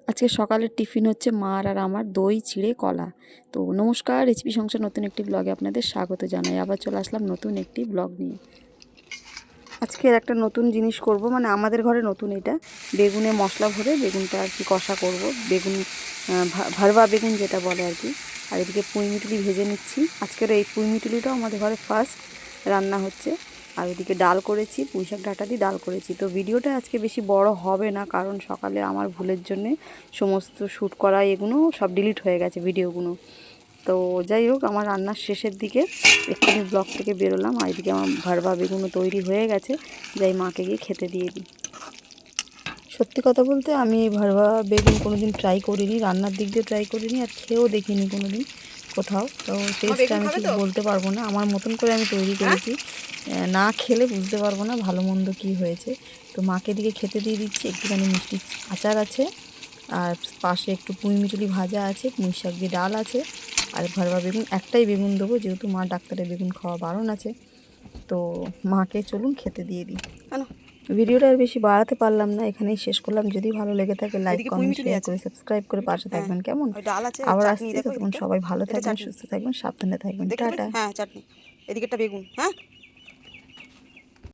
আজকে সকালের টিফিন হচ্ছে মার আর আমার দই চিড়ে কলা। তো নমস্কার, রেসিপি সংসার নতুন একটি ব্লগে আপনাদের স্বাগত জানাই। আবার চলে আসলাম নতুন একটি ব্লগ নিয়ে। আজকের একটা নতুন জিনিস করব, মানে আমাদের ঘরে নতুন এটা, বেগুনে মশলা ভরে বেগুনটা আর কি কষা করব। বেগুন ভারবা বেগুন যেটা বলে আর কি। আর এদিকে পুঁই মিটুলি ভেজে নিচ্ছি। আজকের এই পুঁই মিটুলিটাও আমাদের ঘরে ফার্স্ট রান্না হচ্ছে। আর ওদিকে ডাল করেছি, পুঁই শাক ডাঁটা দিয়ে ডাল করেছি। তো ভিডিওটা আজকে বেশি বড় হবে না, কারণ সকালে আমার ভুলের জন্যে সমস্ত শ্যুট করা এগুলো সব ডিলিট হয়ে গেছে ভিডিওগুলো। তো যাই হোক, আমার রান্নার শেষের দিকে এক্ষুনি ব্লগ থেকে বেরোলাম। আর এদিকে আমার ভারবা বেগুনও তৈরি হয়ে গেছে, যাই মাকে গিয়ে খেতে দিয়ে দিই। সত্যি কথা বলতে আমি এই ভারবা বেগুন কোনো দিন ট্রাই করিনি, রান্নার দিক দিয়ে ট্রাই করিনি, আর খেয়েও দেখিনি কোনো দিন কোথাও। তো টেস্টটা আমি ঠিক বলতে পারবো না, আমার মতন করে আমি তৈরি করেছি। না খেলে বুঝতে পারবো না ভালো মন্দ কী হয়েছে। তো মাকে দিকে খেতে দিয়ে দিচ্ছি। একটুখানি মিষ্টি আচার আছে, আর পাশে একটু পুঁই মিচুলি ভাজা আছে, পুঁই শাক দিয়ে ডাল আছে, আর ভারবা বেগুন একটাই বেগুন দেবো, যেহেতু মা ডাক্তারের বেগুন খাওয়া বারণ আছে। তো মাকে চলুন খেতে দিয়ে দিই। ভিডিওটা আর বেশি বাড়াতে পারলাম না, এখানেই শেষ করলাম। যদি ভালো লেগে থাকে লাইক কমেন্ট শেয়ার করে সাবস্ক্রাইব করে পাশে থাকবেন, কেমন? আবার আসছি, ততক্ষণ সবাই ভালো থাকবেন, সুস্থ থাকবেন, সাবধানে থাকবেন, টাটা। হ্যাঁ, চাটনি এদিকে একটা বেগুন। হ্যাঁ।